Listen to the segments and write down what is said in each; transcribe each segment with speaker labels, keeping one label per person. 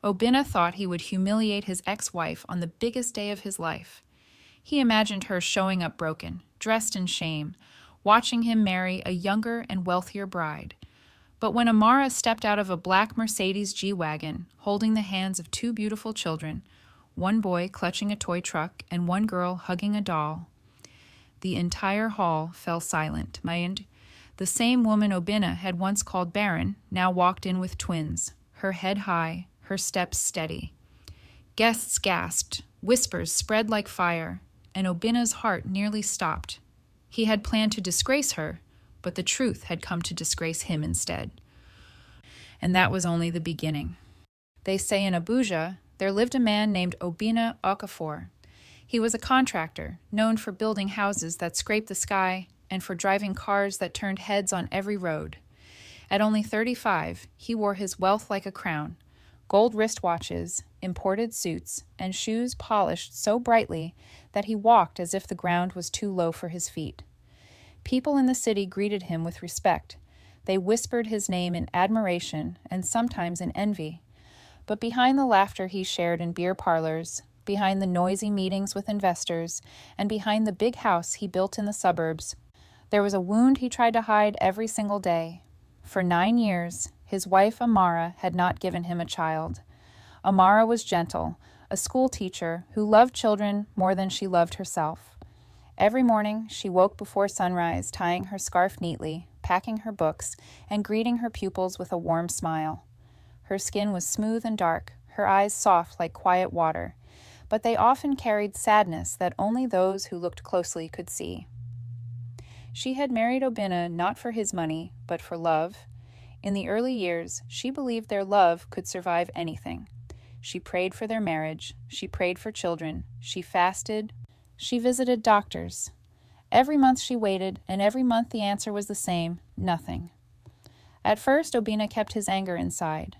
Speaker 1: Obina thought he would humiliate his ex-wife on the biggest day of his life. He imagined her showing up broken, dressed in shame, watching him marry a younger and wealthier bride. But when Amara stepped out of a black Mercedes G-Wagon, holding the hands of two beautiful children, one boy clutching a toy truck and one girl hugging a doll, the entire hall fell silent. The same woman Obina had once called barren now walked in with twins, her head high, her steps steady. Guests gasped, whispers spread like fire, and Obina's heart nearly stopped. He had planned to disgrace her, but the truth had come to disgrace him instead. And that was only the beginning. They say in Abuja, there lived a man named Obina Okafor. He was a contractor, known for building houses that scraped the sky and for driving cars that turned heads on every road. At only 35, he wore his wealth like a crown, gold wristwatches, imported suits, and shoes polished so brightly that he walked as if the ground was too low for his feet. People in the city greeted him with respect. They whispered his name in admiration and sometimes in envy. But behind the laughter he shared in beer parlors, behind the noisy meetings with investors, and behind the big house he built in the suburbs, there was a wound he tried to hide every single day. For 9 years, his wife Amara had not given him a child. Amara was gentle, a school teacher who loved children more than she loved herself. Every morning, she woke before sunrise, tying her scarf neatly, packing her books, and greeting her pupils with a warm smile. Her skin was smooth and dark, her eyes soft like quiet water, but they often carried sadness that only those who looked closely could see. She had married Obina not for his money, but for love. In the early years, she believed their love could survive anything. She prayed for their marriage, she prayed for children, she fasted, she visited doctors. Every month she waited, and every month the answer was the same: nothing. At first, Obina kept his anger inside.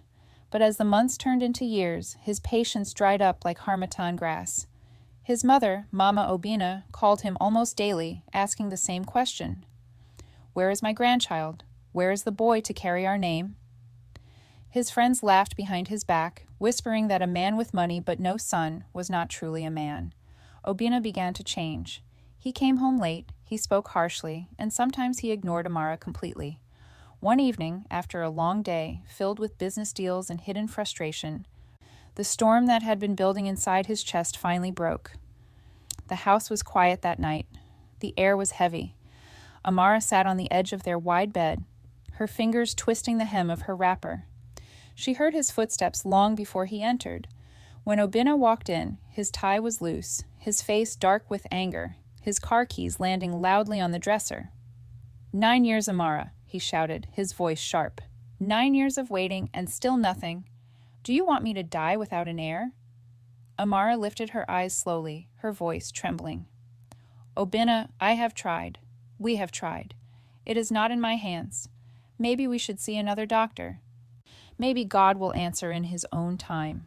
Speaker 1: But as the months turned into years, his patience dried up like harmattan grass. His mother, Mama Obina, called him almost daily, asking the same question. Where is my grandchild? Where is the boy to carry our name? His friends laughed behind his back, whispering that a man with money but no son was not truly a man. Obina began to change. He came home late, he spoke harshly, and sometimes he ignored Amara completely. One evening, after a long day, filled with business deals and hidden frustration, the storm that had been building inside his chest finally broke. The house was quiet that night. The air was heavy. Amara sat on the edge of their wide bed, her fingers twisting the hem of her wrapper. She heard his footsteps long before he entered. When Obina walked in, his tie was loose, his face dark with anger, his car keys landing loudly on the dresser. 9 years, Amara, he shouted, his voice sharp. 9 years of waiting and still nothing. Do you want me to die without an heir? Amara lifted her eyes slowly, her voice trembling. Obina, I have tried. We have tried. It is not in my hands. Maybe we should see another doctor. Maybe God will answer in his own time.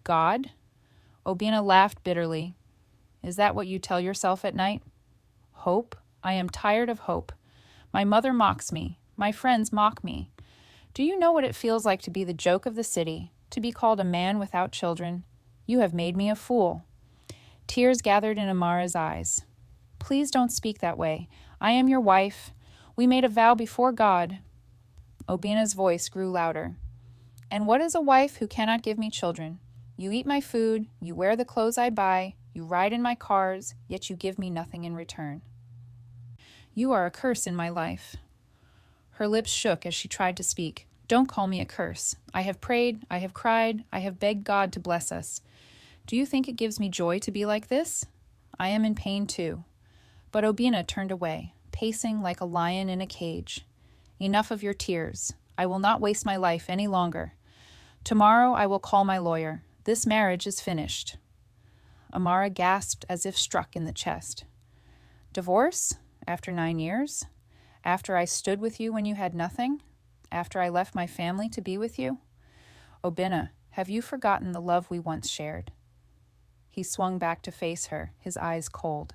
Speaker 1: God? Obina laughed bitterly. Is that what you tell yourself at night? Hope? I am tired of hope. My mother mocks me. My friends mock me. Do you know what it feels like to be the joke of the city, to be called a man without children? You have made me a fool. Tears gathered in Amara's eyes. Please don't speak that way. I am your wife. We made a vow before God. Obina's voice grew louder. And what is a wife who cannot give me children? You eat my food, you wear the clothes I buy, you ride in my cars, yet you give me nothing in return. You are a curse in my life. Her lips shook as she tried to speak. Don't call me a curse. I have prayed, I have cried, I have begged God to bless us. Do you think it gives me joy to be like this? I am in pain too. But Obina turned away, pacing like a lion in a cage. Enough of your tears. I will not waste my life any longer. Tomorrow I will call my lawyer. This marriage is finished. Amara gasped as if struck in the chest. Divorce? After 9 years? After I stood with you when you had nothing? After I left my family to be with you? Obina, have you forgotten the love we once shared? He swung back to face her, his eyes cold.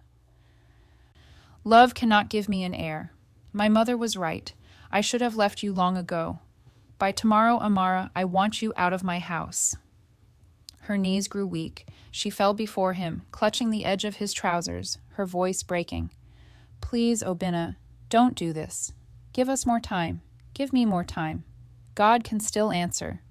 Speaker 1: Love cannot give me an heir. My mother was right. I should have left you long ago. By tomorrow, Amara, I want you out of my house." Her knees grew weak. She fell before him, clutching the edge of his trousers, her voice breaking. "Please, Obinna, don't do this. Give us more time. Give me more time. God can still answer."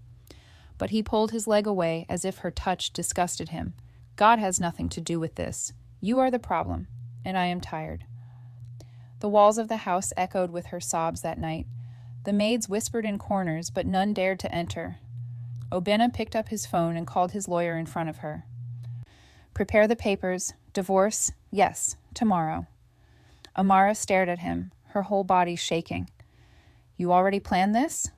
Speaker 1: But he pulled his leg away as if her touch disgusted him. "God has nothing to do with this. You are the problem, and I am tired." The walls of the house echoed with her sobs that night. The maids whispered in corners, but none dared to enter. Obinna picked up his phone and called his lawyer in front of her. "Prepare the papers. Divorce? Yes, tomorrow." Amara stared at him, her whole body shaking. "You already planned this?"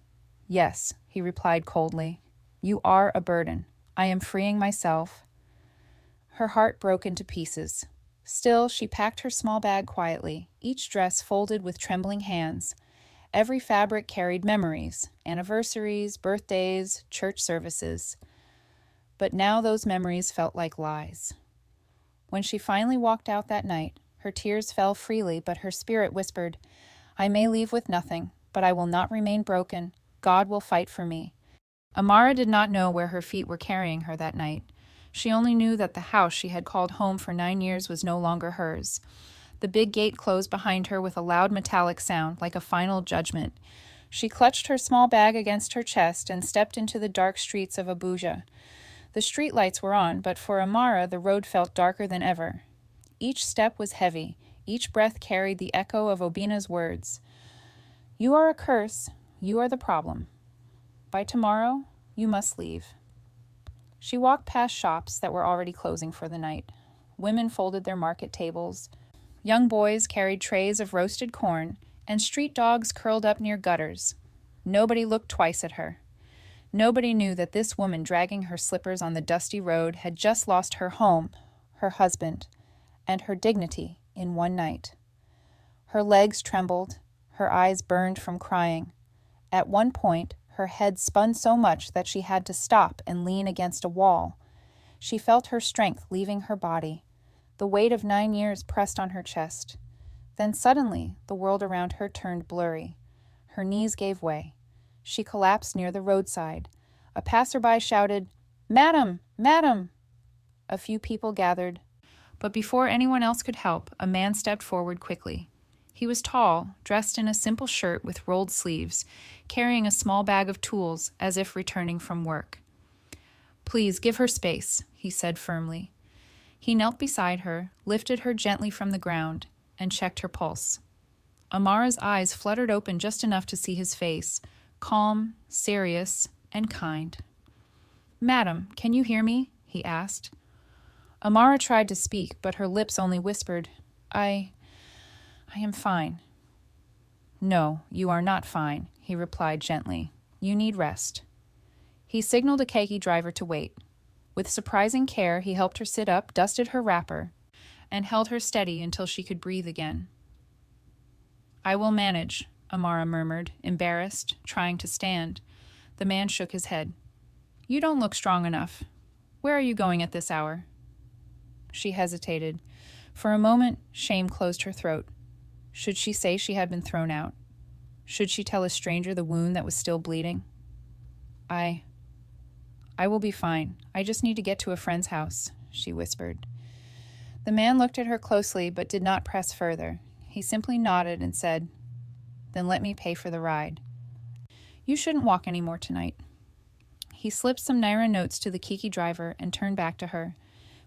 Speaker 1: "Yes," he replied coldly. "You are a burden. I am freeing myself." Her heart broke into pieces. Still, she packed her small bag quietly, each dress folded with trembling hands. Every fabric carried memories, anniversaries, birthdays, church services. But now those memories felt like lies. When she finally walked out that night, her tears fell freely, but her spirit whispered, "I may leave with nothing, but I will not remain broken. God will fight for me." Amara did not know where her feet were carrying her that night. She only knew that the house she had called home for 9 years was no longer hers. The big gate closed behind her with a loud metallic sound, like a final judgment. She clutched her small bag against her chest and stepped into the dark streets of Abuja. The street lights were on, but for Amara the road felt darker than ever. Each step was heavy. Each breath carried the echo of Obinna's words. "You are a curse. You are the problem. By tomorrow, you must leave." She walked past shops that were already closing for the night. Women folded their market tables. Young boys carried trays of roasted corn, and street dogs curled up near gutters. Nobody looked twice at her. Nobody knew that this woman dragging her slippers on the dusty road had just lost her home, her husband, and her dignity in one night. Her legs trembled, her eyes burned from crying. At one point, her head spun so much that she had to stop and lean against a wall. She felt her strength leaving her body. The weight of 9 years pressed on her chest. Then suddenly, the world around her turned blurry. Her knees gave way. She collapsed near the roadside. A passerby shouted, "Madam! Madam!" A few people gathered. But before anyone else could help, a man stepped forward quickly. He was tall, dressed in a simple shirt with rolled sleeves, carrying a small bag of tools as if returning from work. "Please give her space," he said firmly. He knelt beside her, lifted her gently from the ground, and checked her pulse. Amara's eyes fluttered open just enough to see his face, calm, serious, and kind. "Madam, can you hear me?" he asked. Amara tried to speak, but her lips only whispered, I am fine." "No, you are not fine," he replied gently. "You need rest." He signaled a khaki driver to wait. With surprising care, he helped her sit up, dusted her wrapper, and held her steady until she could breathe again. "I will manage," Amara murmured, embarrassed, trying to stand. The man shook his head. "You don't look strong enough. Where are you going at this hour?" She hesitated. For a moment, shame closed her throat. Should she say she had been thrown out? Should she tell a stranger the wound that was still bleeding? I will be fine. I just need to get to a friend's house," she whispered. The man looked at her closely but did not press further. He simply nodded and said, "Then let me pay for the ride. You shouldn't walk any more tonight." He slipped some Naira notes to the kiki driver and turned back to her.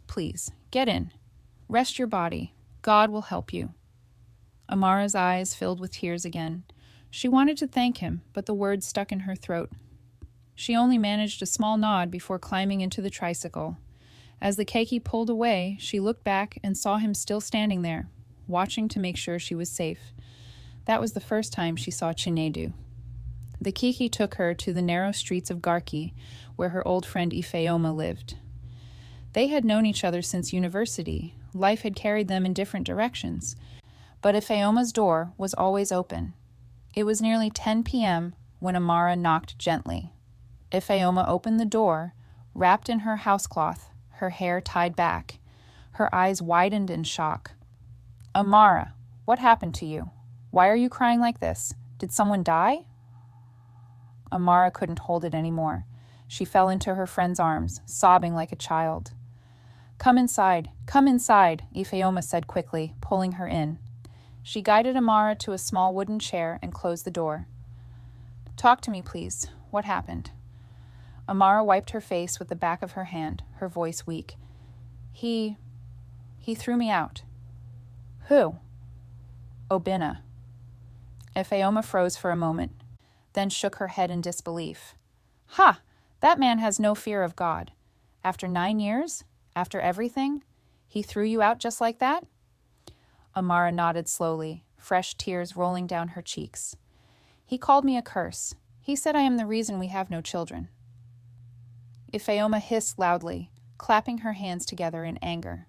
Speaker 1: "Please, get in. Rest your body. God will help you." Amara's eyes filled with tears again. She wanted to thank him, but the words stuck in her throat. She only managed a small nod before climbing into the tricycle. As the keiki pulled away, she looked back and saw him still standing there, watching to make sure she was safe. That was the first time she saw Chinedu. The kiki took her to the narrow streets of Garki, where her old friend Ifeoma lived. They had known each other since university. Life had carried them in different directions. But Ifeoma's door was always open. It was nearly 10 p.m. when Amara knocked gently. Ifeoma opened the door, wrapped in her housecloth, her hair tied back. Her eyes widened in shock. "Amara, what happened to you? Why are you crying like this? Did someone die?" Amara couldn't hold it anymore. She fell into her friend's arms, sobbing like a child. Come inside, Ifeoma said quickly, pulling her in. She guided Amara to a small wooden chair and closed the door. Talk to me, please. What happened? Amara wiped her face with the back of her hand, her voice weak. He threw me out. Who? Obinna. Ifeoma froze for a moment, then shook her head in disbelief. Ha! That man has no fear of God. After 9 years? After everything? He threw you out just like that? Amara nodded slowly, fresh tears rolling down her cheeks. He called me a curse. He said I am the reason we have no children. Ifeoma hissed loudly, clapping her hands together in anger.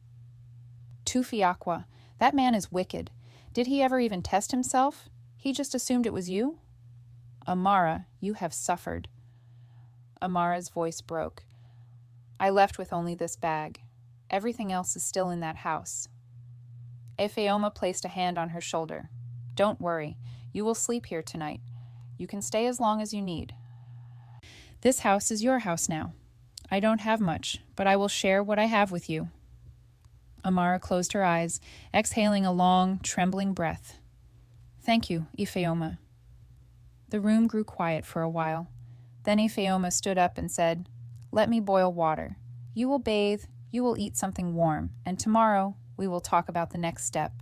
Speaker 1: Tufiakwa, that man is wicked. Did he ever even test himself? He just assumed it was you? Amara, you have suffered. Amara's voice broke. I left with only this bag. Everything else is still in that house. Ifeoma placed a hand on her shoulder. Don't worry. You will sleep here tonight. You can stay as long as you need. This house is your house now. I don't have much, but I will share what I have with you. Amara closed her eyes, exhaling a long, trembling breath. Thank you, Ifeoma. The room grew quiet for a while. Then Ifeoma stood up and said, Let me boil water. You will bathe, you will eat something warm, and tomorrow we will talk about the next step.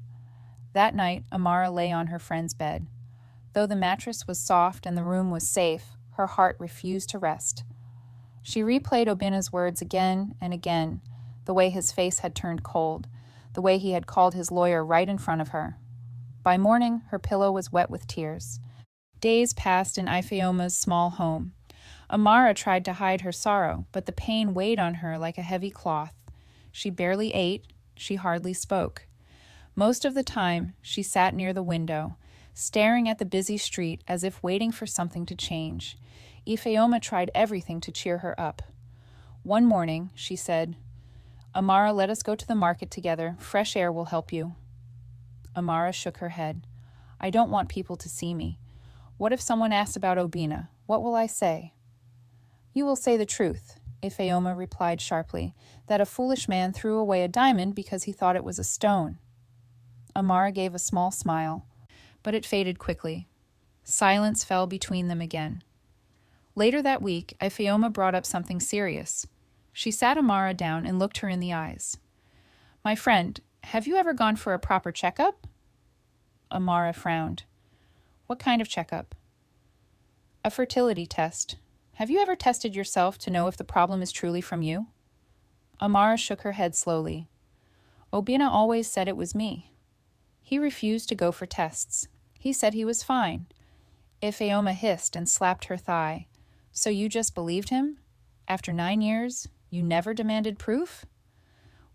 Speaker 1: That night, Amara lay on her friend's bed. Though the mattress was soft and the room was safe, her heart refused to rest. She replayed Obinna's words again and again, the way his face had turned cold, the way he had called his lawyer right in front of her. By morning, her pillow was wet with tears. Days passed in Ifeoma's small home. Amara tried to hide her sorrow, but the pain weighed on her like a heavy cloth. She barely ate, she hardly spoke. Most of the time, she sat near the window, staring at the busy street as if waiting for something to change. Ifeoma tried everything to cheer her up. One morning, she said, Amara, let us go to the market together. Fresh air will help you. Amara shook her head. I don't want people to see me. What if someone asks about Obinna? What will I say? You will say the truth, Ifeoma replied sharply, that a foolish man threw away a diamond because he thought it was a stone. Amara gave a small smile, but it faded quickly. Silence fell between them again. Later that week, Ifeoma brought up something serious. She sat Amara down and looked her in the eyes. My friend, have you ever gone for a proper checkup? Amara frowned. What kind of checkup? A fertility test. Have you ever tested yourself to know if the problem is truly from you? Amara shook her head slowly. Obinna always said it was me. He refused to go for tests. He said he was fine. Ifeoma hissed and slapped her thigh. So you just believed him? After 9 years, you never demanded proof?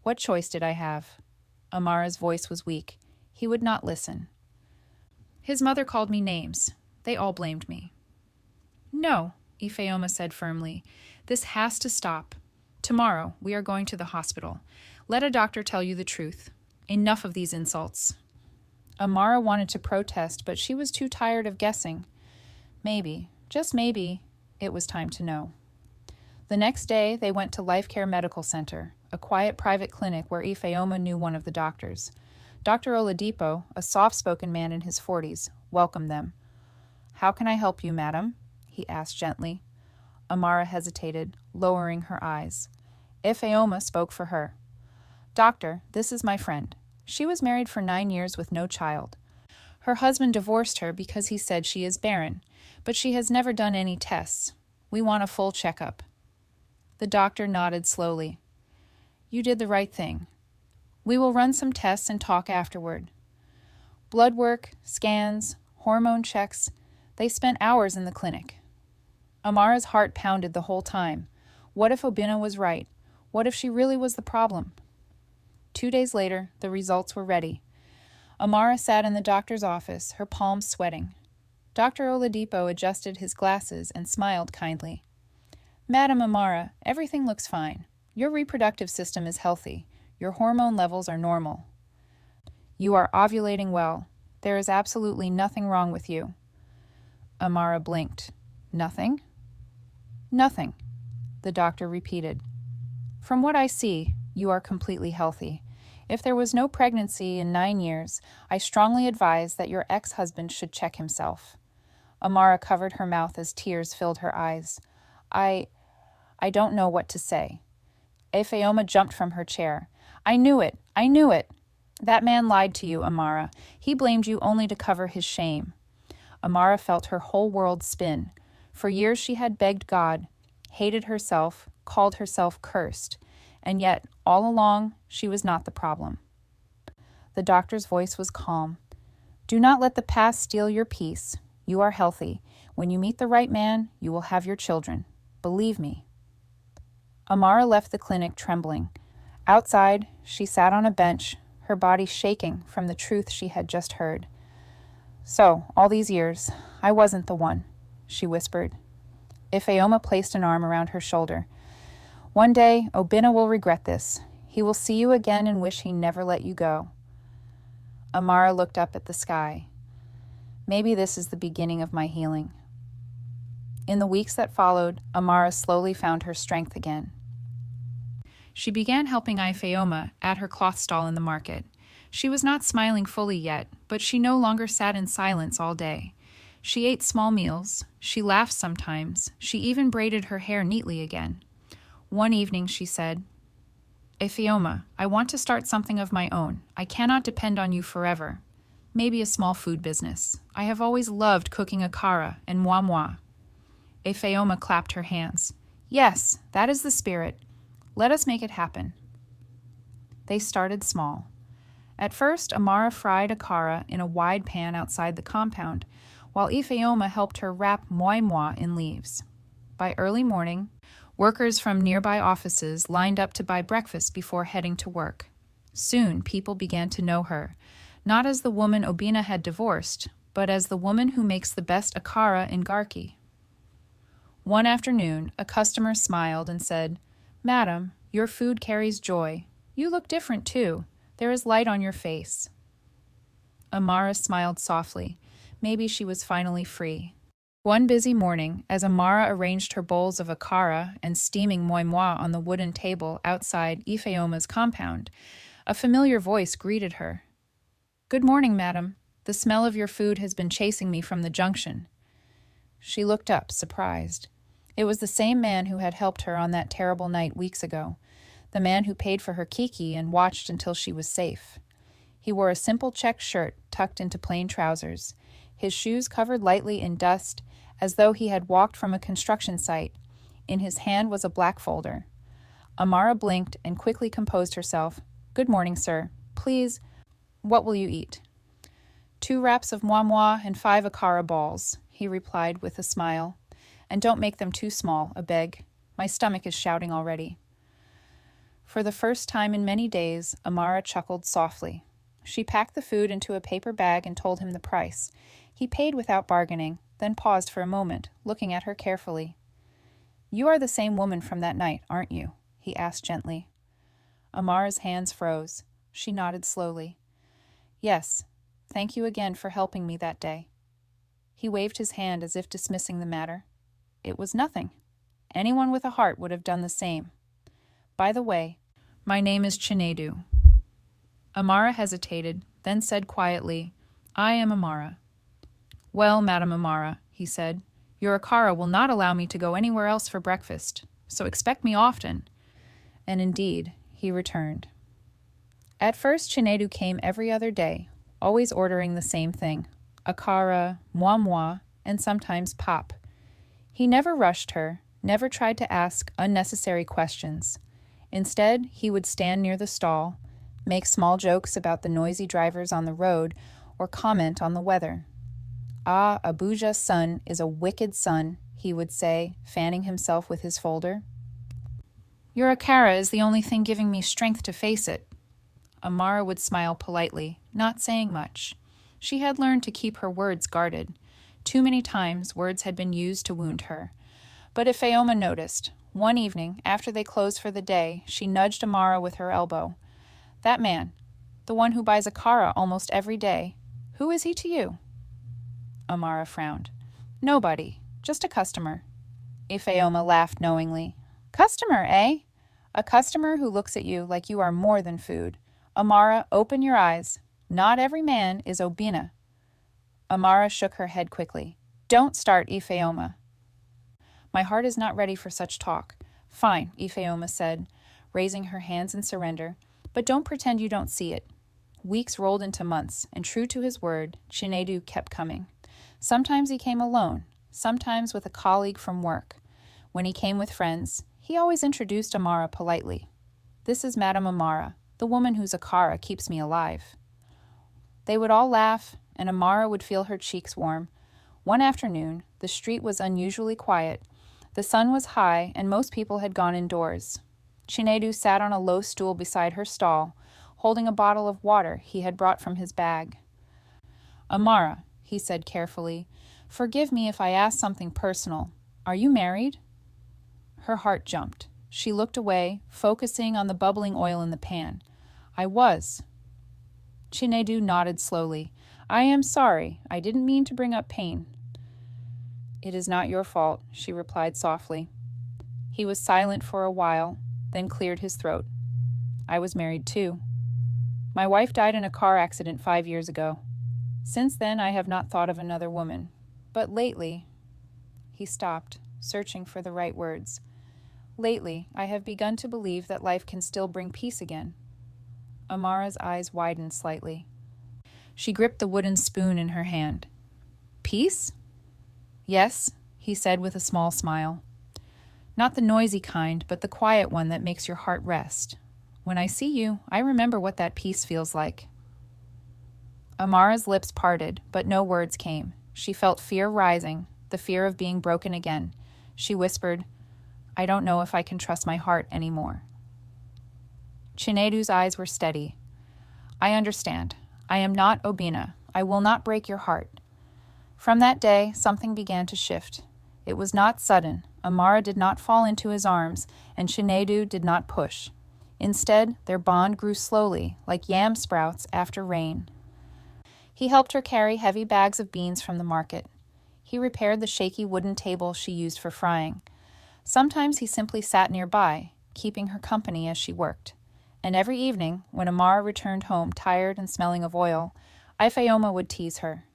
Speaker 1: What choice did I have? Amara's voice was weak. He would not listen. His mother called me names. They all blamed me. No, Ifeoma said firmly. This has to stop. Tomorrow, we are going to the hospital. Let a doctor tell you the truth. Enough of these insults. Amara wanted to protest, but she was too tired of guessing. Maybe, just maybe, it was time to know. The next day, they went to Life Care Medical Center, a quiet private clinic where Ifeoma knew one of the doctors. Dr. Oladipo, a soft-spoken man in his 40s, welcomed them. How can I help you, madam? He asked gently. Amara hesitated, lowering her eyes. Ifeoma spoke for her. Doctor, this is my friend. She was married for 9 years with no child. Her husband divorced her because he said she is barren, but she has never done any tests. We want a full checkup. The doctor nodded slowly. You did the right thing. We will run some tests and talk afterward. Blood work, scans, hormone checks. They spent hours in the clinic. Amara's heart pounded the whole time. What if Obinna was right? What if she really was the problem? 2 days later, the results were ready. Amara sat in the doctor's office, her palms sweating. Dr. Oladipo adjusted his glasses and smiled kindly. Madam Amara, everything looks fine. Your reproductive system is healthy. Your hormone levels are normal. You are ovulating well. There is absolutely nothing wrong with you. Amara blinked. Nothing? Nothing, the doctor repeated. From what I see, you are completely healthy. If there was no pregnancy in 9 years, I strongly advise that your ex-husband should check himself. Amara covered her mouth as tears filled her eyes. I don't know what to say. Ifeoma jumped from her chair. I knew it! I knew it! That man lied to you, Amara. He blamed you only to cover his shame. Amara felt her whole world spin. For years she had begged God, hated herself, called herself cursed, and yet, all along, she was not the problem. The doctor's voice was calm. Do not let the past steal your peace. You are healthy. When you meet the right man, you will have your children. Believe me. Amara left the clinic trembling. Outside, she sat on a bench, her body shaking from the truth she had just heard. So, all these years, I wasn't the one, she whispered. Ifeoma placed an arm around her shoulder. One day, Obinna will regret this. He will see you again and wish he never let you go. Amara looked up at the sky. Maybe this is the beginning of my healing. In the weeks that followed, Amara slowly found her strength again. She began helping Ifeoma at her cloth stall in the market. She was not smiling fully yet, but she no longer sat in silence all day. She ate small meals, she laughed sometimes, she even braided her hair neatly again. One evening she said, Ifeoma, I want to start something of my own. I cannot depend on you forever. Maybe a small food business. I have always loved cooking akara and moi moi. Ifeoma clapped her hands. Yes, that is the spirit. Let us make it happen. They started small. At first, Amara fried akara in a wide pan outside the compound, while Ifeoma helped her wrap moi moi in leaves. By early morning, workers from nearby offices lined up to buy breakfast before heading to work. Soon, people began to know her, not as the woman Obinna had divorced, but as the woman who makes the best akara in Garki. One afternoon, a customer smiled and said, Madam, your food carries joy. You look different, too. There is light on your face. Amara smiled softly. Maybe she was finally free. One busy morning, as Amara arranged her bowls of akara and steaming moi moi on the wooden table outside Ifeoma's compound, a familiar voice greeted her. Good morning, madam. The smell of your food has been chasing me from the junction. She looked up, surprised. It was the same man who had helped her on that terrible night weeks ago, the man who paid for her kiki and watched until she was safe. He wore a simple check shirt tucked into plain trousers, his shoes covered lightly in dust, as though he had walked from a construction site. In his hand was a black folder. Amara blinked and quickly composed herself. Good morning, sir. Please, what will you eat? 2 wraps of moi moi and 5 akara balls, he replied with a smile. And don't make them too small, a beg. My stomach is shouting already. For the first time in many days, Amara chuckled softly. She packed the food into a paper bag and told him the price. He paid without bargaining, then paused for a moment, looking at her carefully. You are the same woman from that night, aren't you? He asked gently. Amara's hands froze. She nodded slowly. Yes, thank you again for helping me that day. He waved his hand as if dismissing the matter. It was nothing. Anyone with a heart would have done the same. By the way, my name is Chinedu. Amara hesitated, then said quietly, I am Amara. Well, Madam Amara, he said, your akara will not allow me to go anywhere else for breakfast, so expect me often. And indeed, he returned. At first, Chinedu came every other day, always ordering the same thing, akara, moi moi, and sometimes pap. He never rushed her, never tried to ask unnecessary questions. Instead, he would stand near the stall, make small jokes about the noisy drivers on the road, or comment on the weather. Ah, Abuja's son is a wicked son, he would say, fanning himself with his folder. Your akara is the only thing giving me strength to face it. Amara would smile politely, not saying much. She had learned to keep her words guarded. Too many times words had been used to wound her. But Ifeoma noticed. One evening, after they closed for the day, she nudged Amara with her elbow. That man, the one who buys akara almost every day, who is he to you? Amara frowned. Nobody, Just a customer. Ifeoma laughed knowingly. Customer, eh? A customer who looks at you like you are more than food. Amara, open your eyes. Not every man is Obina. Amara shook her head quickly. Don't start, Ifeoma. My heart is not ready for such talk. Fine, Ifeoma said, raising her hands in surrender, but don't pretend you don't see it. Weeks rolled into months, and true to his word, Chinedu kept coming. Sometimes he came alone, sometimes with a colleague from work. When he came with friends, he always introduced Amara politely. This is Madame Amara, the woman whose Akara keeps me alive. They would all laugh, and Amara would feel her cheeks warm. One afternoon, the street was unusually quiet. The sun was high, and most people had gone indoors. Chinedu sat on a low stool beside her stall, holding a bottle of water he had brought from his bag. Amara, he said carefully, forgive me if I ask something personal. Are you married? Her heart jumped. She looked away, focusing on the bubbling oil in the pan. I was. Chinedu nodded slowly. I am sorry. I didn't mean to bring up pain. It is not your fault, she replied softly. He was silent for a while, then cleared his throat. I was married too. My wife died in a car accident 5 years ago. Since then, I have not thought of another woman. But lately, he stopped, searching for the right words. Lately, I have begun to believe that life can still bring peace again. Amara's eyes widened slightly. She gripped the wooden spoon in her hand. Peace? Yes, he said with a small smile. Not the noisy kind, but the quiet one that makes your heart rest. When I see you, I remember what that peace feels like. Amara's lips parted, but no words came. She felt fear rising, the fear of being broken again. She whispered, I don't know if I can trust my heart anymore. Chinedu's eyes were steady. I understand. I am not Obina. I will not break your heart. From that day, something began to shift. It was not sudden. Amara did not fall into his arms, and Chinedu did not push. Instead, their bond grew slowly, like yam sprouts after rain. He helped her carry heavy bags of beans from the market. He repaired the shaky wooden table she used for frying. Sometimes he simply sat nearby, keeping her company as she worked. And every evening, when Amara returned home tired and smelling of oil, Ifeoma would tease her.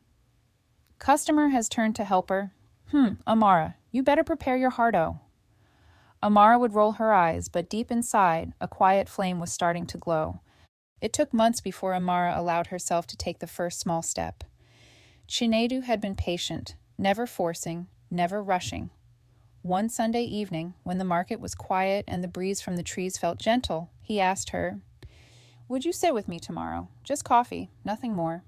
Speaker 1: Customer has turned to helper. Amara, you better prepare your heart-o. Amara would roll her eyes, but deep inside, a quiet flame was starting to glow. It took months before Amara allowed herself to take the first small step. Chinedu had been patient, never forcing, never rushing. One Sunday evening, when the market was quiet and the breeze from the trees felt gentle, he asked her, Would you sit with me tomorrow? Just coffee, nothing more.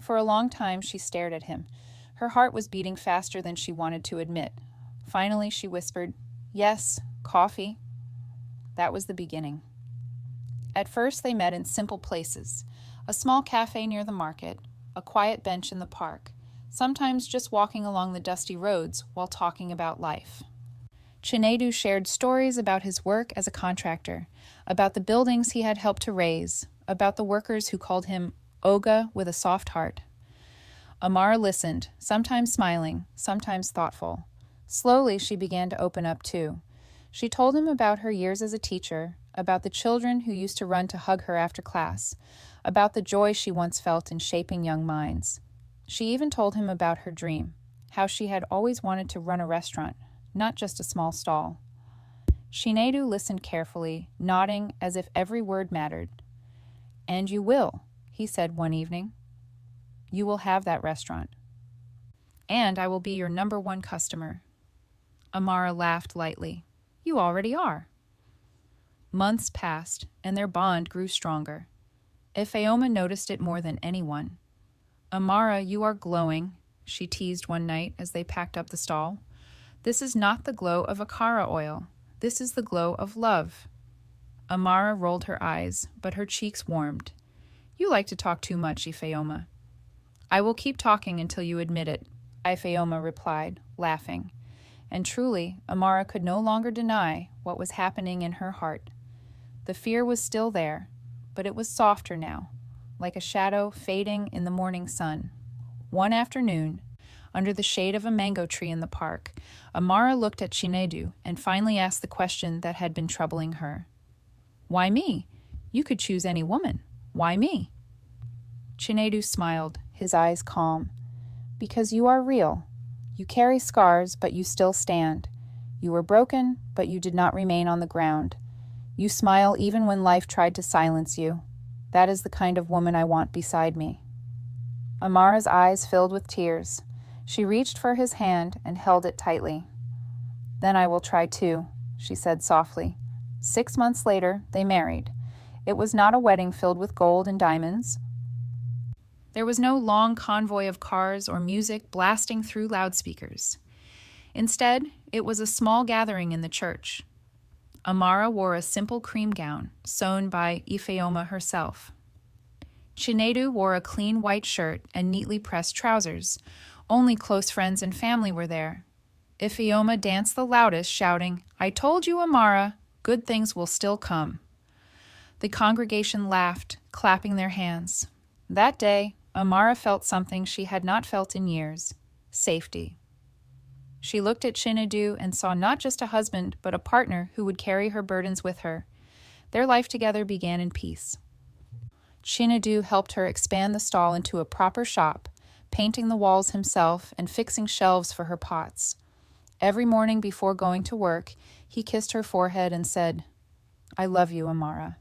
Speaker 1: For a long time, she stared at him. Her heart was beating faster than she wanted to admit. Finally, she whispered, Yes, coffee. That was the beginning. At first, they met in simple places, a small cafe near the market, a quiet bench in the park, sometimes just walking along the dusty roads while talking about life. Chinedu shared stories about his work as a contractor, about the buildings he had helped to raise, about the workers who called him Oga with a soft heart. Amara listened, sometimes smiling, sometimes thoughtful. Slowly, she began to open up too. She told him about her years as a teacher, about the children who used to run to hug her after class, about the joy she once felt in shaping young minds. She even told him about her dream, how she had always wanted to run a restaurant, not just a small stall. Chinedu listened carefully, nodding as if every word mattered. And you will, he said one evening. You will have that restaurant. And I will be your #1 customer. Amara laughed lightly. You already are. Months passed, and their bond grew stronger. Ifeoma noticed it more than anyone. Amara, you are glowing, she teased one night as they packed up the stall. This is not the glow of Akara oil. This is the glow of love. Amara rolled her eyes, but her cheeks warmed. You like to talk too much, Ifeoma. I will keep talking until you admit it, Ifeoma replied, laughing. And truly, Amara could no longer deny what was happening in her heart. The fear was still there, but it was softer now, like a shadow fading in the morning sun. One afternoon, under the shade of a mango tree in the park, Amara looked at Chinedu and finally asked the question that had been troubling her. "Why me? You could choose any woman. Why me?" Chinedu smiled, his eyes calm. "Because you are real. You carry scars, but you still stand. You were broken, but you did not remain on the ground. You smile even when life tried to silence you. That is the kind of woman I want beside me." Amara's eyes filled with tears. She reached for his hand and held it tightly. "Then I will try too," she said softly. 6 months later, they married. It was not a wedding filled with gold and diamonds. There was no long convoy of cars or music blasting through loudspeakers. Instead, it was a small gathering in the church. Amara wore a simple cream gown, sewn by Ifeoma herself. Chinedu wore a clean white shirt and neatly pressed trousers. Only close friends and family were there. Ifeoma danced the loudest, shouting, "I told you, Amara, good things will still come." The congregation laughed, clapping their hands. That day, Amara felt something she had not felt in years: safety. She looked at Chinedu and saw not just a husband, but a partner who would carry her burdens with her. Their life together began in peace. Chinedu helped her expand the stall into a proper shop, painting the walls himself and fixing shelves for her pots. Every morning before going to work, he kissed her forehead and said, "I love you, Amara."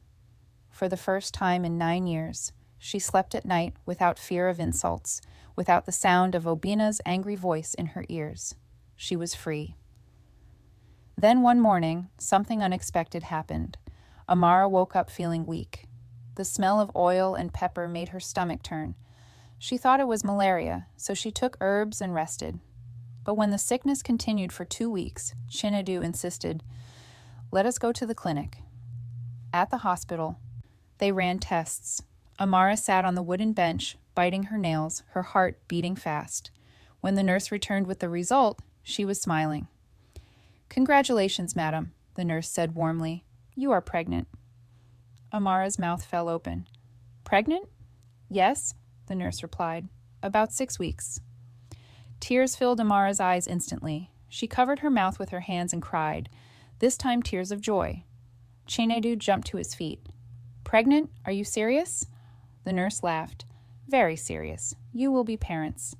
Speaker 1: For the first time in 9 years, she slept at night without fear of insults, without the sound of Obina's angry voice in her ears. She was free. Then one morning, something unexpected happened. Amara woke up feeling weak. The smell of oil and pepper made her stomach turn. She thought it was malaria, so she took herbs and rested. But when the sickness continued for 2 weeks, Chinedu insisted, "Let us go to the clinic." At the hospital, they ran tests. Amara sat on the wooden bench, biting her nails, her heart beating fast. When the nurse returned with the result, she was smiling. "Congratulations, madam," the nurse said warmly. "You are pregnant." Amara's mouth fell open. "Pregnant?" "Yes," the nurse replied. "About 6 weeks." Tears filled Amara's eyes instantly. She covered her mouth with her hands and cried, this time tears of joy. Chinedu jumped to his feet. "Pregnant? Are you serious?" The nurse laughed. "Very serious. You will be parents."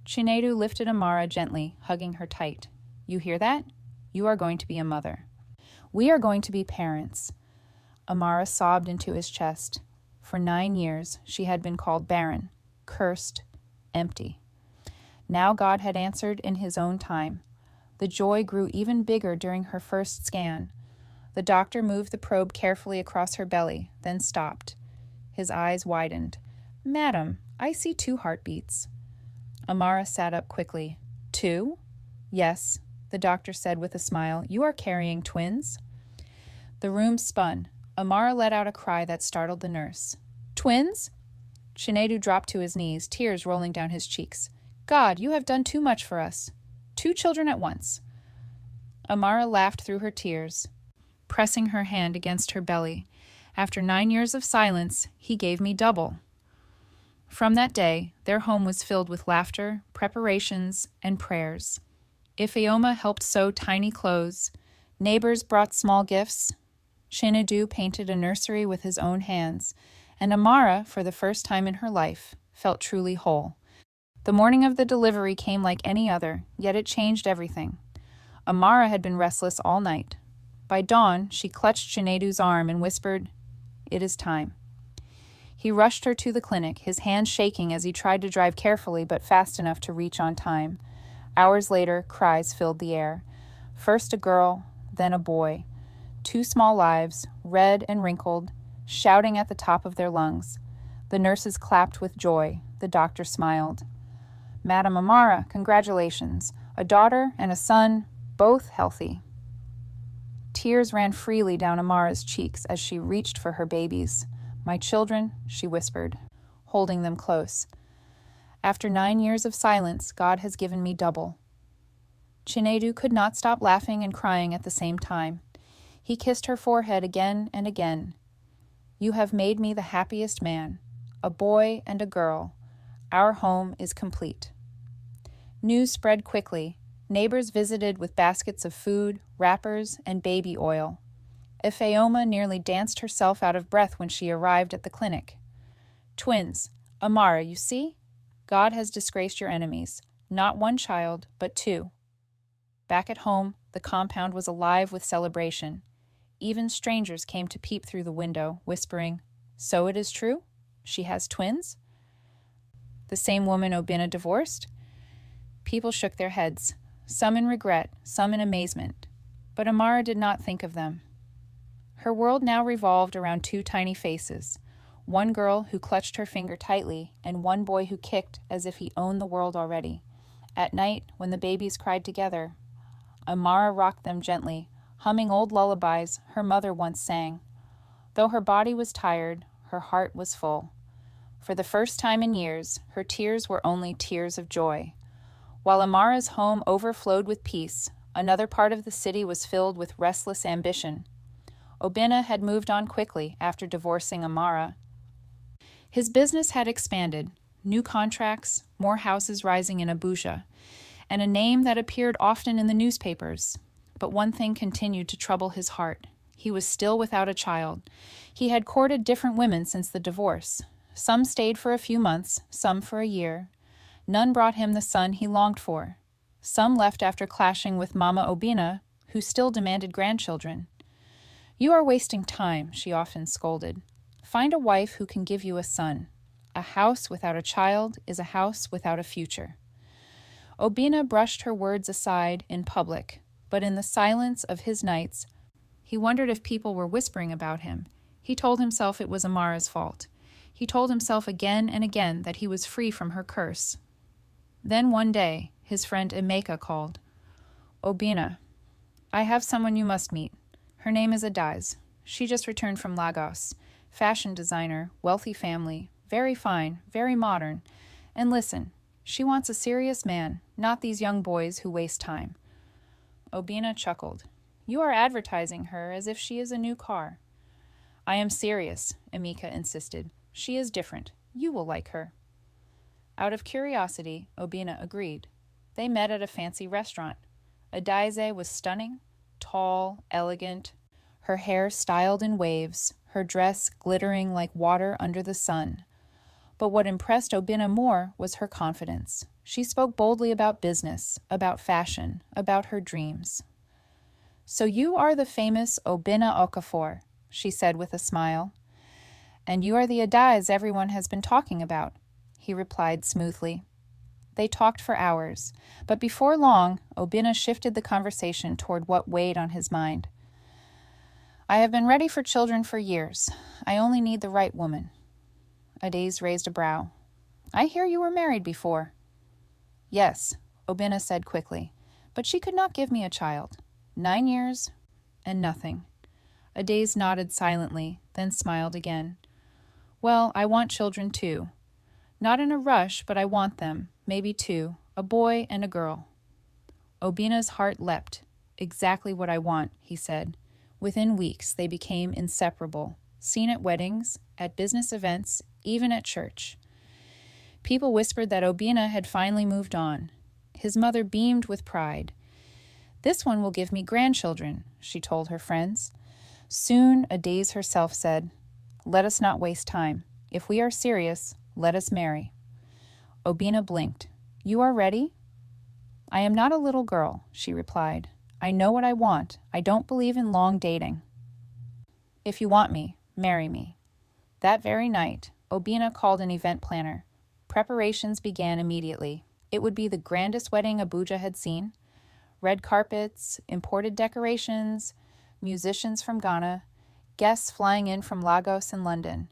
Speaker 1: Chinedu lifted Amara gently, hugging her tight. "You hear that? You are going to be a mother. We are going to be parents." Amara sobbed into his chest. For 9 years, she had been called barren, cursed, empty. Now God had answered in his own time. The joy grew even bigger during her first scan. The doctor moved the probe carefully across her belly, then stopped. His eyes widened. "Madam, I see 2 heartbeats." Amara sat up quickly. "2? "Yes," the doctor said with a smile. "You are carrying twins." The room spun. Amara let out a cry that startled the nurse. "Twins?" Chinedu dropped to his knees, tears rolling down his cheeks. "God, you have done too much for us. 2 children at once." Amara laughed through her tears, pressing her hand against her belly. "After 9 years of silence, he gave me double." From that day, their home was filled with laughter, preparations, and prayers. Ifeoma helped sew tiny clothes. Neighbors brought small gifts. Chinedu painted a nursery with his own hands. And Amara, for the first time in her life, felt truly whole. The morning of the delivery came like any other, yet it changed everything. Amara had been restless all night. By dawn, she clutched Chinedu's arm and whispered, "It is time." He rushed her to the clinic, his hands shaking as he tried to drive carefully but fast enough to reach on time. Hours later, cries filled the air. First a girl, then a boy. 2 small lives, red and wrinkled, shouting at the top of their lungs. The nurses clapped with joy. The doctor smiled. "Madam Amara, congratulations. A daughter and a son, both healthy." Tears ran freely down Amara's cheeks as she reached for her babies. "My children," she whispered, holding them close. "After 9 years of silence, God has given me double." Chinedu could not stop laughing and crying at the same time. He kissed her forehead again and again. "You have made me the happiest man. A boy and a girl. Our home is complete." News spread quickly. Neighbors visited with baskets of food, wrappers, and baby oil. Ifeoma nearly danced herself out of breath when she arrived at the clinic. Twins. Amara, you see? God has disgraced your enemies. Not one child, but two. Back at home, the compound was alive with celebration. Even strangers came to peep through the window, whispering, "So it is true? She has twins? The same woman Obina divorced?" People shook their heads, some in regret, some in amazement. But Amara did not think of them. Her world now revolved around two tiny faces, one girl who clutched her finger tightly and one boy who kicked as if he owned the world already. At night, when the babies cried together, Amara rocked them gently, humming old lullabies her mother once sang. Though her body was tired, her heart was full. For the first time in years, her tears were only tears of joy. While Amara's home overflowed with peace, another part of the city was filled with restless ambition. Obina had moved on quickly after divorcing Amara. His business had expanded, new contracts, more houses rising in Abuja, and a name that appeared often in the newspapers. But one thing continued to trouble his heart. He was still without a child. He had courted different women since the divorce. Some stayed for a few months, some for a year. None brought him the son he longed for. Some left after clashing with Mama Obina, who still demanded grandchildren. "You are wasting time," she often scolded. "Find a wife who can give you a son. A house without a child is a house without a future." Obina brushed her words aside in public, but in the silence of his nights, he wondered if people were whispering about him. He told himself it was Amara's fault. He told himself again and again that he was free from her curse. Then one day, his friend Emeka called. "Obina, I have someone you must meet. Her name is Adiz. She just returned from Lagos. Fashion designer, wealthy family, very fine, very modern. And listen, she wants a serious man, not these young boys who waste time." Obina chuckled. "You are advertising her as if she is a new car." "I am serious," Emeka insisted. "She is different. You will like her." Out of curiosity, Obina agreed. They met at a fancy restaurant. Adize was stunning, tall, elegant, her hair styled in waves, her dress glittering like water under the sun. But what impressed Obina more was her confidence. She spoke boldly about business, about fashion, about her dreams. "So you are the famous Obina Okafor," she said with a smile. "And you are the Adiz everyone has been talking about," he replied smoothly. They talked for hours, but before long, Obina shifted the conversation toward what weighed on his mind. "I have been ready for children for years. I only need the right woman." Adiz raised a brow. "I hear you were married before." "Yes," Obina said quickly, "but she could not give me a child. 9 years, and nothing." Adiz nodded silently, then smiled again. "Well, I want children too. Not in a rush, but I want them, maybe two, a boy and a girl." Obina's heart leapt. "Exactly what I want," he said. Within weeks, they became inseparable, seen at weddings, at business events, even at church. People whispered that Obina had finally moved on. His mother beamed with pride. "This one will give me grandchildren," she told her friends. Soon, Adiz herself said, "Let us not waste time. If we are serious, let us marry." Obina blinked. "You are ready?" "I am not a little girl," she replied. "I know what I want. I don't believe in long dating." "If you want me, marry me." That very night, Obina called an event planner. Preparations began immediately. It would be the grandest wedding Abuja had seen. Red carpets, imported decorations, musicians from Ghana, guests flying in from Lagos and London.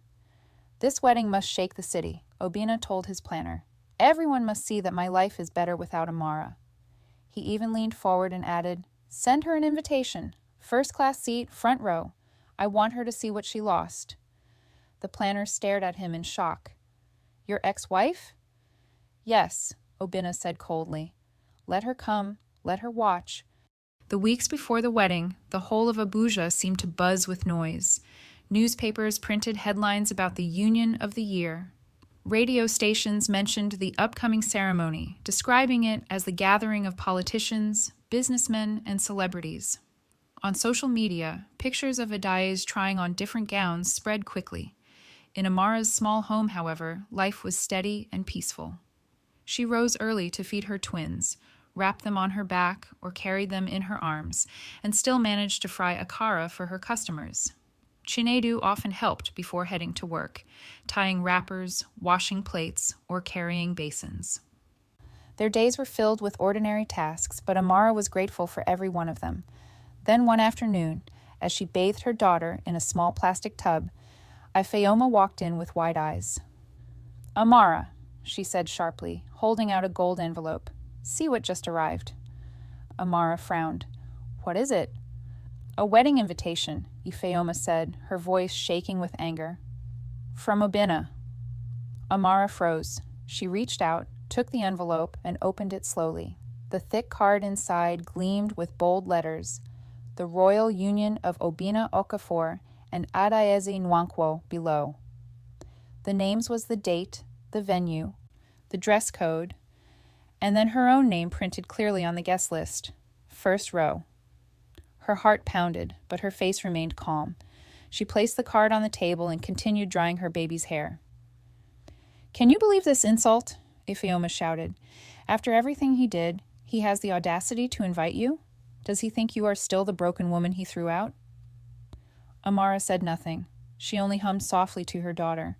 Speaker 1: "This wedding must shake the city," Obina told his planner. "Everyone must see that my life is better without Amara." He even leaned forward and added, "Send her an invitation. First-class seat, front row. I want her to see what she lost." The planner stared at him in shock. "Your ex-wife?" "Yes," Obina said coldly. "Let her come. Let her watch." The weeks before the wedding, the whole of Abuja seemed to buzz with noise. Newspapers printed headlines about the union of the year. Radio stations mentioned the upcoming ceremony, describing it as the gathering of politicians, businessmen, and celebrities. On social media, pictures of Adaez trying on different gowns spread quickly. In Amara's small home, however, life was steady and peaceful. She rose early to feed her twins, wrapped them on her back or carried them in her arms, and still managed to fry akara for her customers. Chinedu often helped before heading to work, tying wrappers, washing plates, or carrying basins. Their days were filled with ordinary tasks, but Amara was grateful for every one of them. Then one afternoon, as she bathed her daughter in a small plastic tub, Ifeoma walked in with wide eyes. "Amara," she said sharply, holding out a gold envelope. "See what just arrived." Amara frowned. "What is it?" "A wedding invitation," Ifeoma said, her voice shaking with anger. "From Obina." Amara froze. She reached out, took the envelope, and opened it slowly. The thick card inside gleamed with bold letters. The Royal Union of Obina Okafor and Adaeze Nwankwo below. The names was the date, the venue, the dress code, and then her own name printed clearly on the guest list. First row. Her heart pounded, but her face remained calm. She placed the card on the table and continued drying her baby's hair. "Can you believe this insult?" Ifeoma shouted. "After everything he did, he has the audacity to invite you? Does he think you are still the broken woman he threw out?" Amara said nothing. She only hummed softly to her daughter.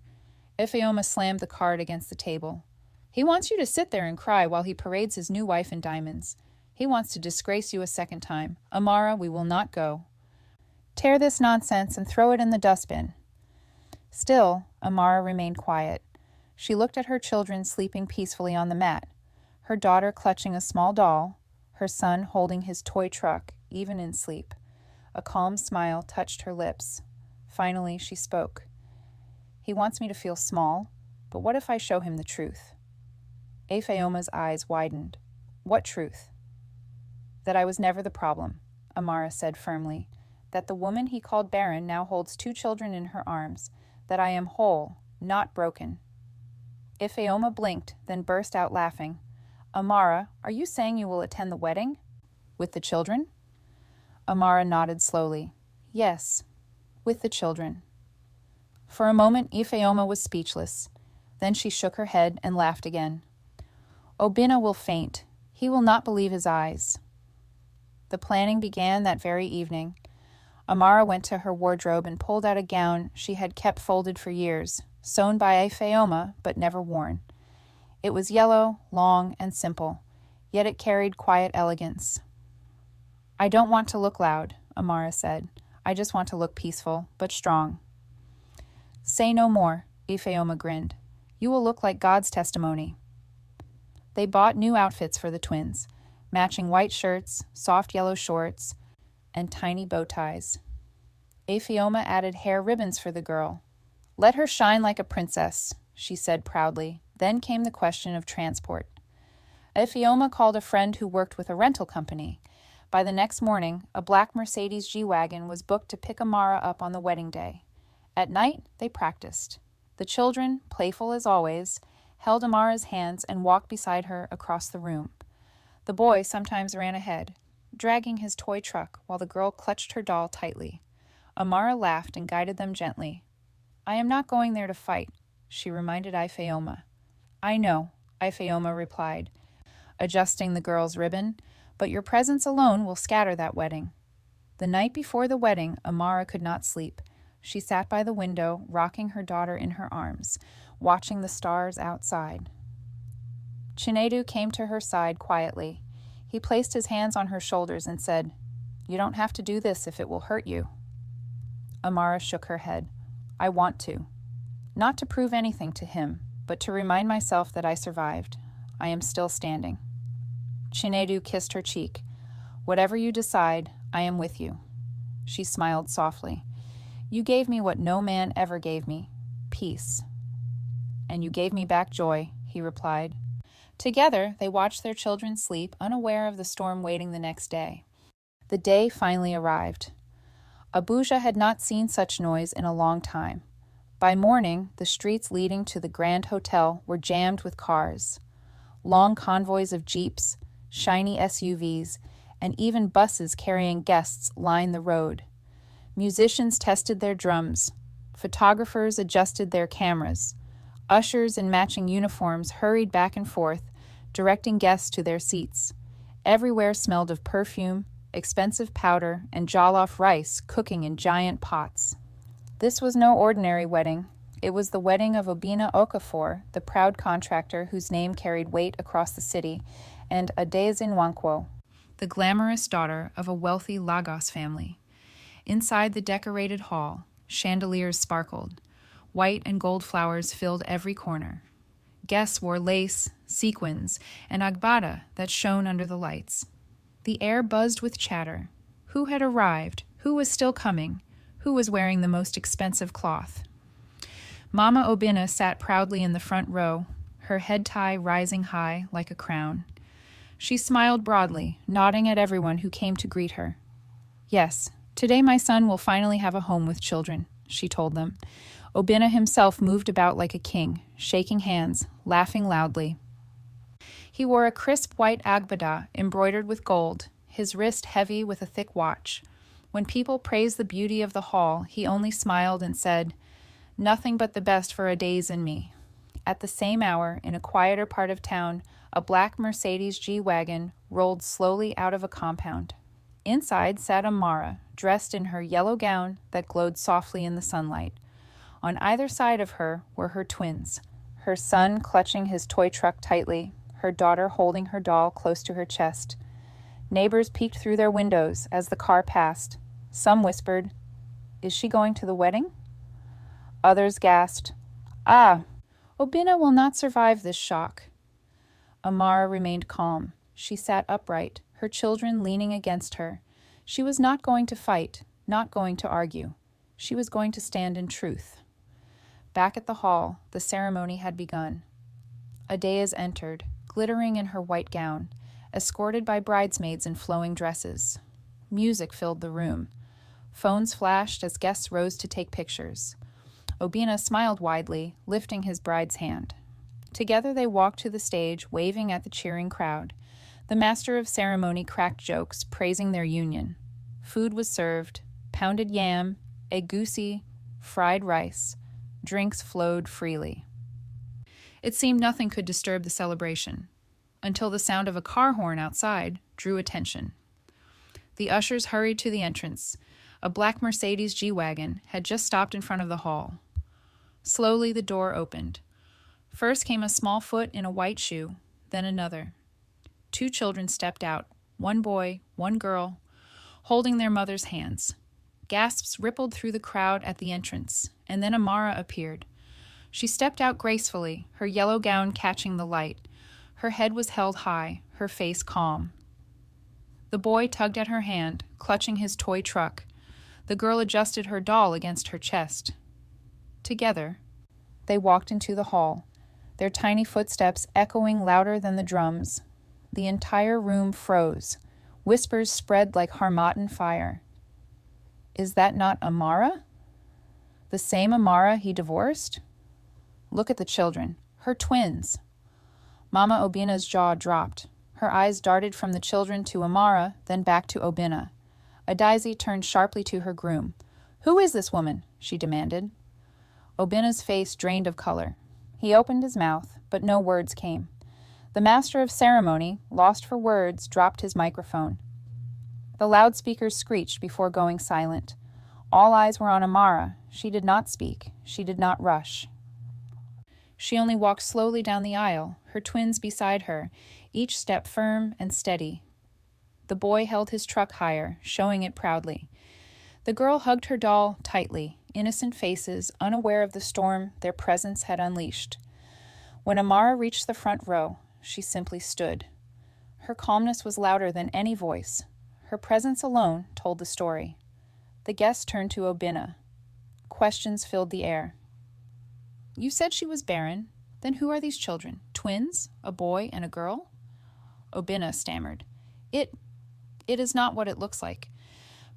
Speaker 1: Ifeoma slammed the card against the table. "He wants you to sit there and cry while he parades his new wife in diamonds. He wants to disgrace you a second time. Amara, we will not go. Tear this nonsense and throw it in the dustbin." Still, Amara remained quiet. She looked at her children sleeping peacefully on the mat, her daughter clutching a small doll, her son holding his toy truck, even in sleep. A calm smile touched her lips. Finally, she spoke. "He wants me to feel small, but what if I show him the truth?" Ifeoma's eyes widened. "What truth?" "That I was never the problem," Amara said firmly. "That the woman he called barren now holds 2 children in her arms. That I am whole, not broken." Ifeoma blinked, then burst out laughing. "Amara, are you saying you will attend the wedding? With the children?" Amara nodded slowly. "Yes, with the children." For a moment, Ifeoma was speechless. Then she shook her head and laughed again. "Obina will faint. He will not believe his eyes." The planning began that very evening. Amara went to her wardrobe and pulled out a gown she had kept folded for years, sewn by Ifeoma but never worn. It was yellow, long, and simple, yet it carried quiet elegance. "I don't want to look loud," Amara said. "I just want to look peaceful, but strong." "Say no more," Ifeoma grinned. "You will look like God's testimony." They bought new outfits for the twins, matching white shirts, soft yellow shorts, and tiny bow ties. Ifeoma added hair ribbons for the girl. "Let her shine like a princess," she said proudly. Then came the question of transport. Ifeoma called a friend who worked with a rental company. By the next morning, a black Mercedes G-Wagon was booked to pick Amara up on the wedding day. At night, they practiced. The children, playful as always, held Amara's hands and walked beside her across the room. The boy sometimes ran ahead, dragging his toy truck while the girl clutched her doll tightly. Amara laughed and guided them gently. "I am not going there to fight," she reminded Ifeoma. "I know," Ifeoma replied, adjusting the girl's ribbon, "but your presence alone will scatter that wedding." The night before the wedding, Amara could not sleep. She sat by the window, rocking her daughter in her arms, watching the stars outside. Chinedu came to her side quietly. He placed his hands on her shoulders and said, "You don't have to do this if it will hurt you." Amara shook her head. "I want to. Not to prove anything to him, but to remind myself that I survived. I am still standing." Chinedu kissed her cheek. "Whatever you decide, I am with you." She smiled softly. "You gave me what no man ever gave me, peace." "And you gave me back joy," he replied. Together, they watched their children sleep, unaware of the storm waiting the next day. The day finally arrived. Abuja had not seen such noise in a long time. By morning, the streets leading to the Grand Hotel were jammed with cars. Long convoys of jeeps, shiny SUVs, and even buses carrying guests lined the road. Musicians tested their drums. Photographers adjusted their cameras. Ushers in matching uniforms hurried back and forth, directing guests to their seats. Everywhere smelled of perfume, expensive powder, and jollof rice cooking in giant pots. This was no ordinary wedding. It was the wedding of Obinna Okafor, the proud contractor whose name carried weight across the city, and Adaeze Nwankwo, the glamorous daughter of a wealthy Lagos family. Inside the decorated hall, chandeliers sparkled. White and gold flowers filled every corner. Guests wore lace, sequins, and agbada that shone under the lights. The air buzzed with chatter. Who had arrived? Who was still coming? Who was wearing the most expensive cloth? Mama Obinna sat proudly in the front row, her head tie rising high like a crown. She smiled broadly, nodding at everyone who came to greet her. "Yes, today my son will finally have a home with children," she told them. Obinna himself moved about like a king, shaking hands, laughing loudly. He wore a crisp white agbada embroidered with gold, his wrist heavy with a thick watch. When people praised the beauty of the hall, he only smiled and said, "Nothing but the best for Adaeze and me." At the same hour, in a quieter part of town, a black Mercedes G-Wagon rolled slowly out of a compound. Inside sat Amara, dressed in her yellow gown that glowed softly in the sunlight. On either side of her were her twins, her son clutching his toy truck tightly, her daughter holding her doll close to her chest. Neighbors peeked through their windows as the car passed. Some whispered, "Is she going to the wedding?" Others gasped, "Ah, Obinna will not survive this shock." Amara remained calm. She sat upright, her children leaning against her. She was not going to fight, not going to argue. She was going to stand in truth. Back at the hall, the ceremony had begun. Adaeze entered, glittering in her white gown, escorted by bridesmaids in flowing dresses. Music filled the room. Phones flashed as guests rose to take pictures. Obinna smiled widely, lifting his bride's hand. Together they walked to the stage, waving at the cheering crowd. The master of ceremony cracked jokes, praising their union. Food was served: pounded yam, egusi, fried rice. Drinks flowed freely. It seemed nothing could disturb the celebration, until the sound of a car horn outside drew attention. The ushers hurried to the entrance. A black Mercedes G-Wagon had just stopped in front of the hall. Slowly the door opened. First came a small foot in a white shoe, then another. 2 children stepped out, 1 boy, 1 girl, holding their mother's hands. Gasps rippled through the crowd at the entrance, and then Amara appeared. She stepped out gracefully, her yellow gown catching the light. Her head was held high, her face calm. The boy tugged at her hand, clutching his toy truck. The girl adjusted her doll against her chest. Together, they walked into the hall, their tiny footsteps echoing louder than the drums. The entire room froze. Whispers spread like Harmattan fire. Is that not Amara? The same Amara he divorced? Look at the children, her twins. Mama Obinna's jaw dropped. Her eyes darted from the children to Amara, then back to Obinna. Adaeze turned sharply to her groom. "Who is this woman?" she demanded. Obinna's face drained of color. He opened his mouth, but no words came. The master of ceremony, lost for words, dropped his microphone. The loudspeakers screeched before going silent. All eyes were on Amara. She did not speak. She did not rush. She only walked slowly down the aisle, her twins beside her, each step firm and steady. The boy held his truck higher, showing it proudly. The girl hugged her doll tightly, innocent faces, unaware of the storm their presence had unleashed. When Amara reached the front row, she simply stood. Her calmness was louder than any voice. Her presence alone told the story. The guests turned to Obinna. Questions filled the air. "You said she was barren. Then who are these children? Twins? A boy and a girl?" Obinna stammered. It is not what it looks like."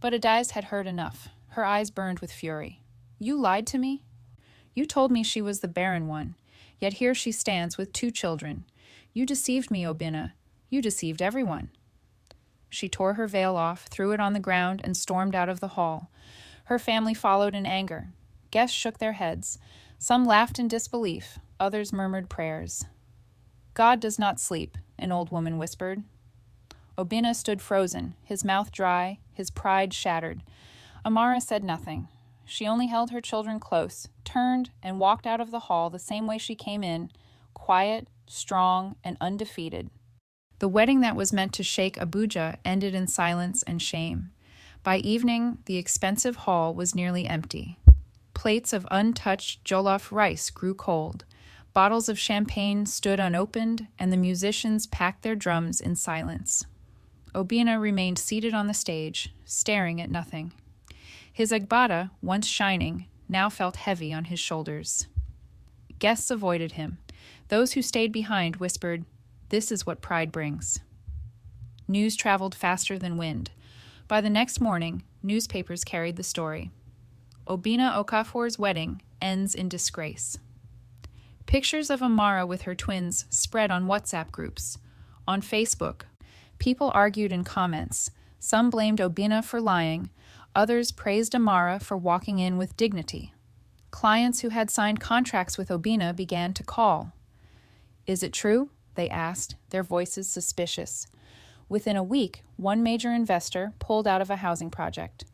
Speaker 1: But Adaeze had heard enough. Her eyes burned with fury. "You lied to me? You told me she was the barren one, yet here she stands with 2 children. You deceived me, Obina. You deceived everyone." She tore her veil off, threw it on the ground, and stormed out of the hall. Her family followed in anger. Guests shook their heads. Some laughed in disbelief. Others murmured prayers. "God does not sleep," an old woman whispered. Obina stood frozen, his mouth dry, his pride shattered. Amara said nothing. She only held her children close, turned, and walked out of the hall the same way she came in, quiet, strong, and undefeated. The wedding that was meant to shake Abuja ended in silence and shame. By evening, the expensive hall was nearly empty. Plates of untouched jollof rice grew cold. Bottles of champagne stood unopened, and the musicians packed their drums in silence. Obina remained seated on the stage, staring at nothing. His agbada, once shining, now felt heavy on his shoulders. Guests avoided him. Those who stayed behind whispered, "This is what pride brings." News traveled faster than wind. By the next morning, newspapers carried the story. Obina Okafor's wedding ends in disgrace. Pictures of Amara with her twins spread on WhatsApp groups. On Facebook, people argued in comments. Some blamed Obina for lying. Others praised Amara for walking in with dignity. Clients who had signed contracts with Obina began to call. "Is it true?" they asked, their voices suspicious. Within a week, one major investor pulled out of a housing project.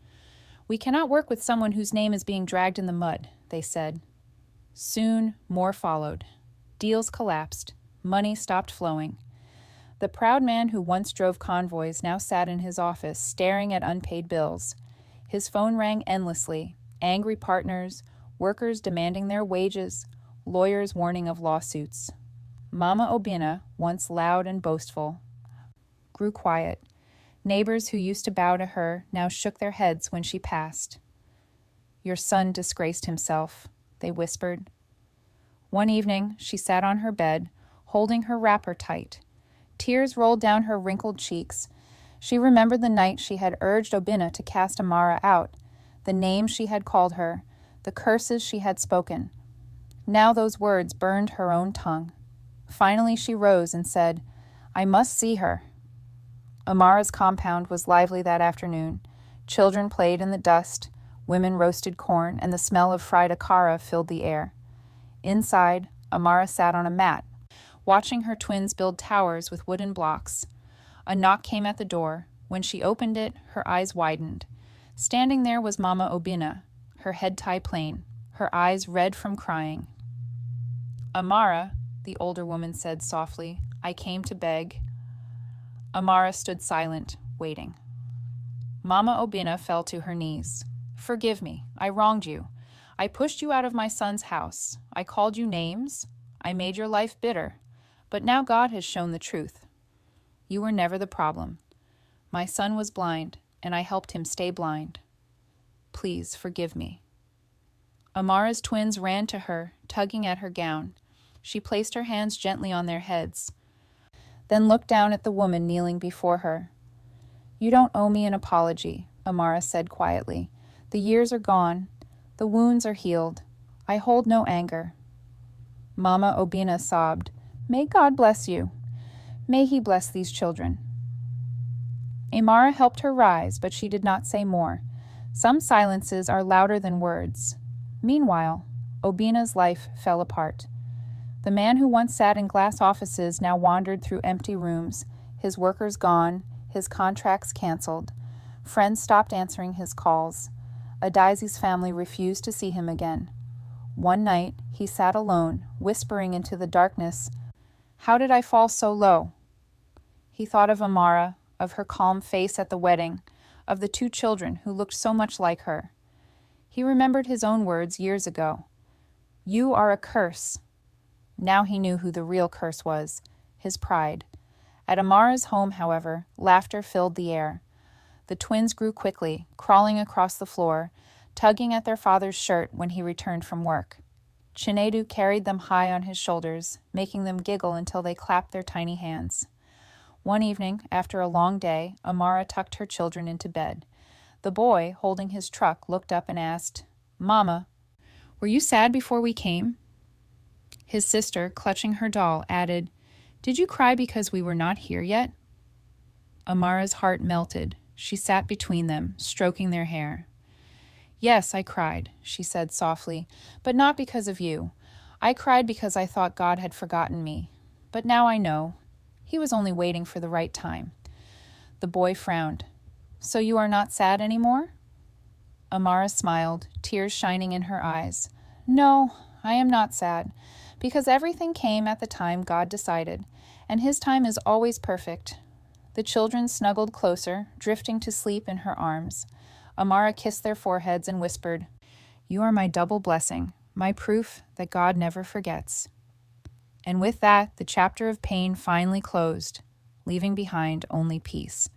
Speaker 1: "We cannot work with someone whose name is being dragged in the mud," they said. Soon, more followed. Deals collapsed. Money stopped flowing. The proud man who once drove convoys now sat in his office, staring at unpaid bills. His phone rang endlessly. Angry partners, workers demanding their wages, lawyers warning of lawsuits. Mama Obina, once loud and boastful, grew quiet. Neighbors who used to bow to her now shook their heads when she passed. "Your son disgraced himself," they whispered. One evening, she sat on her bed, holding her wrapper tight. Tears rolled down her wrinkled cheeks. She remembered the night she had urged Obina to cast Amara out, the names she had called her, the curses she had spoken. Now those words burned her own tongue. Finally she rose and said, "I must see her." Amara's compound was lively that afternoon. Children played in the dust, women roasted corn, and the smell of fried akara filled the air. Inside, Amara sat on a mat, watching her twins build towers with wooden blocks. A knock came at the door. When she opened it, her eyes widened. Standing there was Mama Obina, her head tie plain, her eyes red from crying. "Amara," the older woman said softly, "I came to beg." Amara stood silent, waiting. Mama Obina fell to her knees. "Forgive me. I wronged you. I pushed you out of my son's house. I called you names. I made your life bitter. But now God has shown the truth. You were never the problem. My son was blind, and I helped him stay blind. Please forgive me." Amara's twins ran to her, tugging at her gown. She placed her hands gently on their heads, then looked down at the woman kneeling before her. "You don't owe me an apology," Amara said quietly. "The years are gone. The wounds are healed. I hold no anger." Mama Obina sobbed, "May God bless you. May He bless these children." Amara helped her rise, but she did not say more. Some silences are louder than words. Meanwhile, Obina's life fell apart. The man who once sat in glass offices now wandered through empty rooms, his workers gone, his contracts canceled. Friends stopped answering his calls. Adaizi's family refused to see him again. One night, he sat alone, whispering into the darkness, "How did I fall so low?" He thought of Amara, of her calm face at the wedding, of the 2 children who looked so much like her. He remembered his own words years ago. "You are a curse." Now he knew who the real curse was, his pride. At Amara's home, however, laughter filled the air. The twins grew quickly, crawling across the floor, tugging at their father's shirt when he returned from work. Chinedu carried them high on his shoulders, making them giggle until they clapped their tiny hands. One evening, after a long day, Amara tucked her children into bed. The boy, holding his truck, looked up and asked, "Mama, Were you sad before we came?" His sister, clutching her doll, added, "Did you cry because we were not here yet?" Amara's heart melted. She sat between them, stroking their hair. "Yes, I cried," she said softly, "but not because of you. I cried because I thought God had forgotten me. But now I know. He was only waiting for the right time." The boy frowned. "So you are not sad anymore?" Amara smiled, tears shining in her eyes. "No, I am not sad, because everything came at the time God decided, and His time is always perfect." The children snuggled closer, drifting to sleep in her arms. Amara kissed their foreheads and whispered, "You are my double blessing, my proof that God never forgets." And with that, the chapter of pain finally closed, leaving behind only peace.